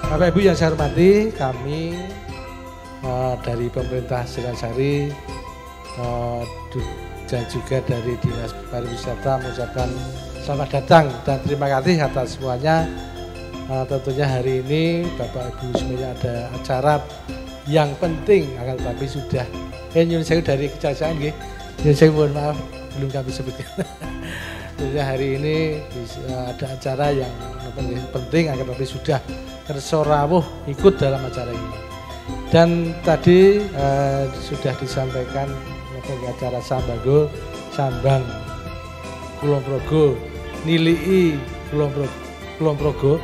Bapak Ibu yang saya hormati, kami dari pemerintah Seringasari dan juga dari Dinas Pariwisata mengucapkan selamat datang dan terima kasih atas semuanya. Tentunya hari ini Bapak Ibu semuanya ada acara yang penting, akan tetapi sudah nyun sewu dari Kejaksaan nggih. Nyun sewu, mohon maaf belum kami sebutkan. Tentunya hari ini ada acara yang penting, akan tetapi sudah kerso rawuh ikut dalam acara ini. Dan tadi sudah disampaikan acara Sambanggo, Sambang Kulon Progo, Nilii Kulon Progo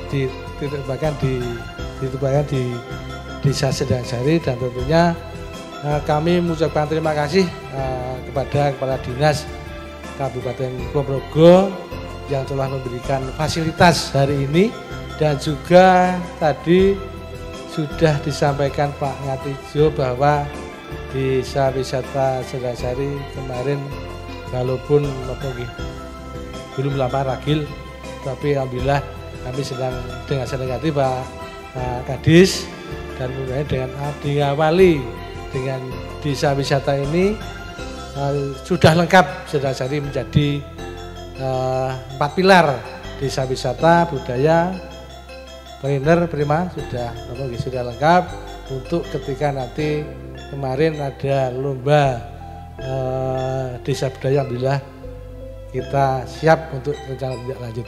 ditempatkan di Desa Seringasari, dan tentunya kami mengucapkan terima kasih kepada Kepala Dinas Kabupaten Kulon Progo yang telah memberikan fasilitas hari ini, dan juga tadi sudah disampaikan Pak Ngatijo bahwa Desa Wisata Seringasari kemarin walaupun belum lama ragil, tapi alhamdulillah kami sedang dengan senang hati Pak Kadis, dan kemudian dengan diawali dengan desa wisata ini sudah lengkap Seringasari menjadi 4 pilar desa wisata, budaya, kuliner, prima sudah lengkap untuk ketika nanti kemarin ada lomba desa budaya, alhamdulillah kita siap untuk rencana tindak lanjut.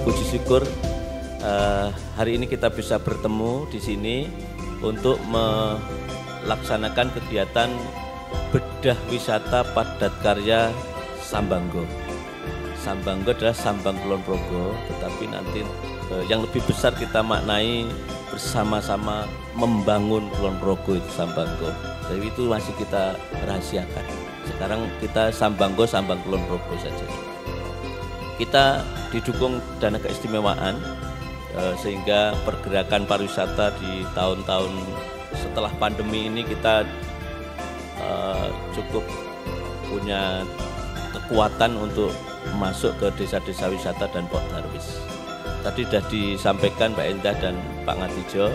Puji syukur hari ini kita bisa bertemu di sini untuk melaksanakan kegiatan bedah wisata padat karya Sambanggo. Sambanggo adalah Sambang Kulon Progo, tetapi nanti yang lebih besar kita maknai bersama-sama membangun Kulon Progo itu Sambanggo. Jadi itu masih kita rahasiakan. Sekarang kita Sambanggo, Sambang Kulon Progo saja. Kita didukung dana keistimewaan sehingga pergerakan pariwisata di tahun-tahun setelah pandemi ini kita cukup punya kekuatan untuk masuk ke desa-desa wisata dan Port Darwis. Tadi sudah disampaikan Pak Endah dan Pak Ngatijo,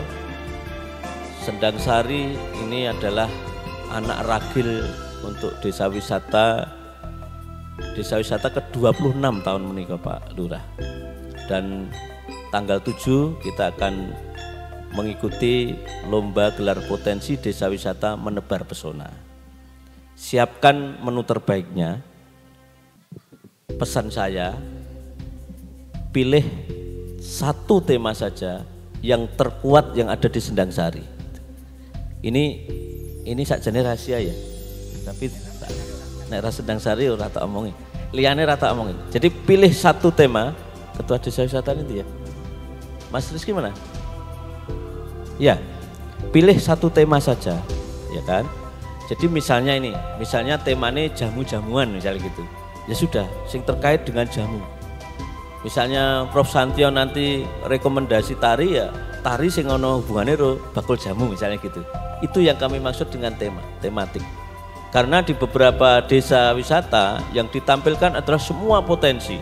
Sendang Sari ini adalah anak ragil untuk desa wisata ke-26 tahun menika Pak Lurah. Dan tanggal 7 kita akan mengikuti lomba gelar potensi desa wisata menebar pesona. Siapkan menu terbaiknya. Pesan saya, pilih satu tema saja yang terkuat yang ada di Sendang Sari. Ini sakjane rahasia ya. Tapi nek ra Sendang Sari ora tak omongin. Liyane ra tak omongin. Jadi pilih satu tema, Ketua Desa Wisata itu ya. Mas Rizky mana? Ya, pilih satu tema saja, ya kan? Jadi misalnya temanya jamu-jamuan misalnya gitu. Ya sudah, sing terkait dengan jamu. Misalnya Prof Santio nanti rekomendasi tari, ya tari sing ono hubungannya bakul jamu misalnya gitu. Itu yang kami maksud dengan tematik. Karena di beberapa desa wisata yang ditampilkan adalah semua potensi.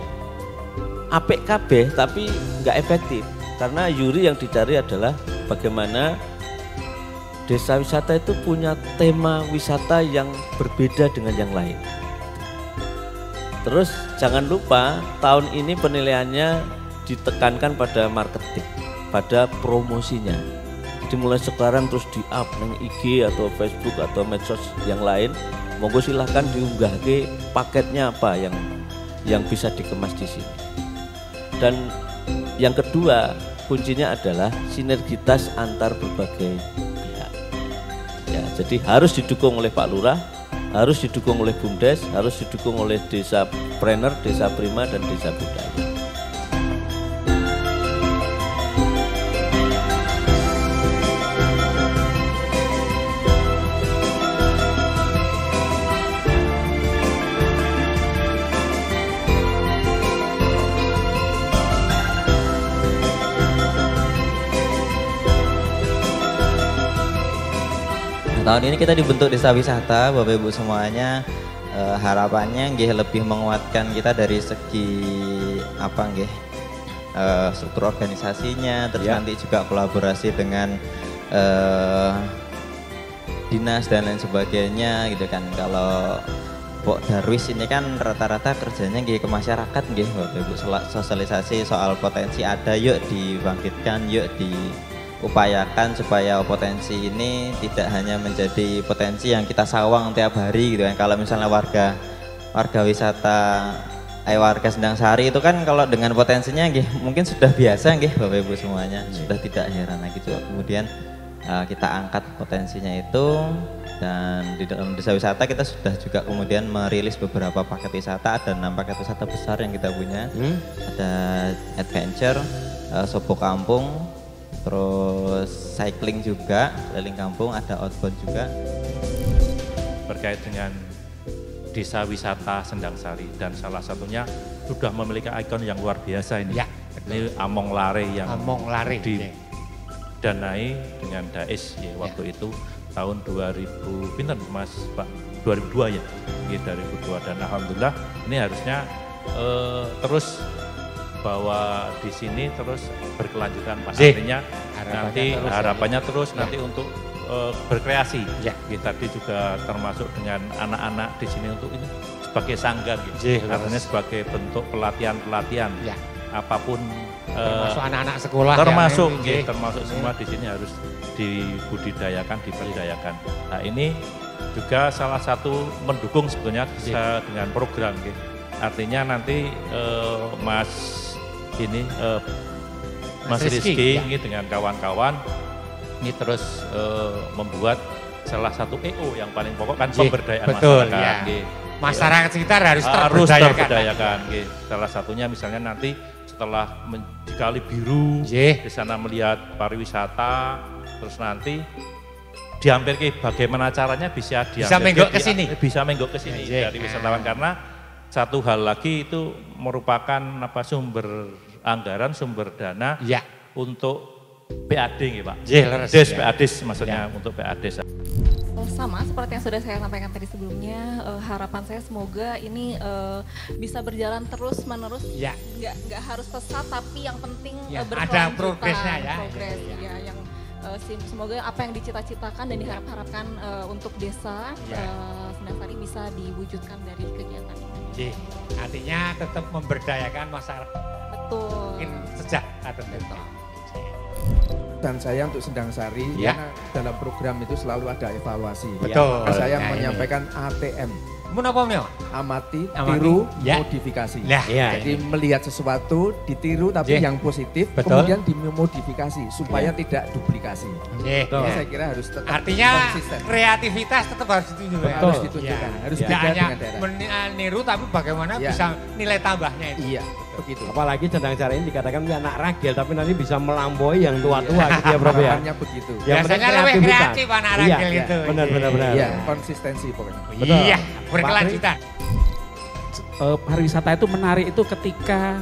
Apik kabeh tapi nggak efektif. Karena juri yang dicari adalah bagaimana desa wisata itu punya tema wisata yang berbeda dengan yang lain. Terus jangan lupa tahun ini penilaiannya ditekankan pada marketing, pada promosinya. Jadi mulai sekarang terus di-up nang IG atau Facebook atau medsos yang lain, monggo silahkan diunggah ke paketnya apa yang bisa dikemas di sini. Dan yang kedua, kuncinya adalah sinergitas antar berbagai pihak. Ya, jadi harus didukung oleh Pak Lurah, harus didukung oleh BUMDes, harus didukung oleh desa Prener, desa Prima, dan desa budaya. tahun ini kita dibentuk desa wisata, Bapak Ibu semuanya. Harapannya nggih lebih menguatkan kita dari segi apa nggih struktur organisasinya, terus nanti juga kolaborasi dengan dinas dan lain sebagainya gitu kan. Kalau Pok Darwis ini kan rata-rata kerjanya nggih ke masyarakat nggih Bapak Ibu, sosialisasi soal potensi ada, yuk dibangkitkan, yuk diupayakan supaya potensi ini tidak hanya menjadi potensi yang kita sawang tiap hari gitu kan. Kalau misalnya warga wisata warga Sendangsari itu kan kalau dengan potensinya nggih mungkin sudah biasa nggih Bapak Ibu semuanya, sudah tidak heran lagi gitu. Kemudian kita angkat potensinya itu, dan di dalam desa wisata kita sudah juga kemudian merilis beberapa paket wisata. Ada 6 paket wisata besar yang kita punya. Ada adventure, sopo kampung, terus cycling juga, keliling kampung, ada outbound juga. Berkait dengan desa wisata Sendangsari, dan salah satunya sudah memiliki ikon yang luar biasa ini. Ya, ini Among Lare yang didanai dengan Dais ya, waktu itu tahun 2000 pinten Mas Pak 2002 ya, 2002, dan alhamdulillah ini harusnya terus bahwa di sini terus berkelanjutan Pak. Artinya nanti harapannya terus nanti untuk berkreasi. Ya. Tadi juga termasuk dengan anak-anak di sini untuk ini sebagai sanggar gitu. Artinya sebagai bentuk pelatihan-pelatihan. Ya. Apapun termasuk anak-anak sekolah termasuk termasuk semua di sini harus dibudidayakan, diberdayakan. Nah, ini juga salah satu mendukung sebetulnya dengan program gitu. Artinya nanti Mas Rizky ini dengan kawan-kawan ini terus membuat salah satu EO yang paling pokok kan pemberdayaan masyarakat. Ya. Masyarakat sekitar harus terberdayakan. Salah satunya misalnya nanti setelah di Kali Biru, di sana melihat pariwisata, terus nanti dihampir bagaimana caranya bisa menggok ke sini. Bisa menggok ke sini dari wisatawan, karena satu hal lagi itu merupakan sumber anggaran, sumber dana untuk PAD nggih Pak. PAD maksudnya untuk PAD. Sama seperti yang sudah saya sampaikan tadi sebelumnya, harapan saya semoga ini bisa berjalan terus menerus, nggak harus pesat, tapi yang penting ada progresnya yang semoga apa yang dicita-citakan dan diharap-harapkan untuk desa Sendangsari bisa diwujudkan dari kegiatan ini. Artinya tetap memberdayakan masyarakat. Betul. Mungkin sejak atau dan saya untuk Sendangsari karena dalam program itu selalu ada evaluasi. Betul. Saya menyampaikan ATM. Amati, tiru, modifikasi. Jadi melihat sesuatu, ditiru tapi yang positif, kemudian dimodifikasi supaya tidak duplikasi. Saya kira harus tetap konsisten. Kreativitas tetap harus ditunjukkan. Harus ditunjukkan. Harus beda dengan daerah. Meniru tapi bagaimana bisa nilai tambahnya itu. Iya. Begitu. Apalagi Sendangsari ini dikatakan anak ragil, tapi nanti bisa melampaui yang tua-tua gitu ya Prof ya. Begitu. Biasanya lebih kreatif anak ragil itu. Benar. Iya, konsistensi pokoknya. Iya, berkelanjutan. Pariwisata itu menarik itu ketika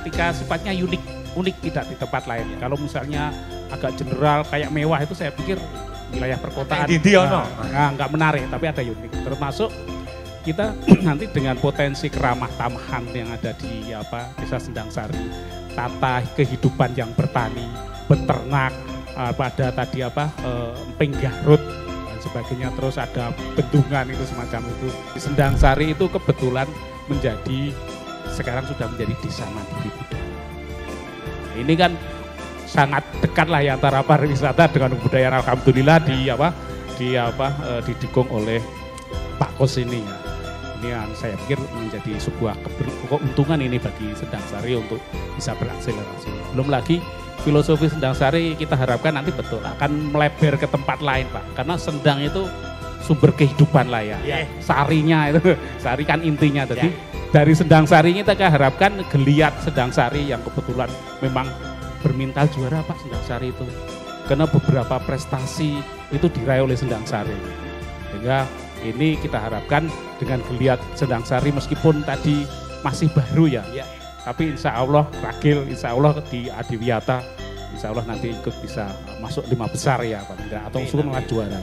ketika sifatnya unik tidak di tempat lain. Kalau misalnya agak general kayak mewah itu saya pikir wilayah perkotaan nggak menarik, tapi ada unik. Termasuk kita nanti dengan potensi keramah tamahan yang ada di desa Sendangsari, tata kehidupan yang bertani, beternak, ada tadi emping garut dan sebagainya, terus ada bendungan itu semacam itu. Di Sendangsari itu kebetulan sekarang sudah menjadi desa mandiri budaya. Ini kan sangat dekat lah ya antara pariwisata dengan kebudayaan. Alhamdulillah didukung oleh Pak Kos ini ya. Ini yang saya pikir menjadi sebuah keuntungan ini bagi Sendangsari untuk bisa berakselerasi. Belum lagi filosofi Sendangsari kita harapkan nanti betul akan melebar ke tempat lain Pak. Karena Sendang itu sumber kehidupan lah ya. Sarinya itu, sari kan intinya. Jadi dari Sendangsari ini kita harapkan geliat Sendangsari yang kebetulan memang bermintal juara Pak Sendangsari itu. Karena beberapa prestasi itu diraih oleh Sendangsari. Sehingga ini kita harapkan dengan geliat Sendangsari meskipun tadi masih baru ya. Tapi insya Allah Ragil, insya Allah di Adiwiyata, insya Allah nanti ikut bisa masuk 5 besar ya Pak, atau usul malah juara.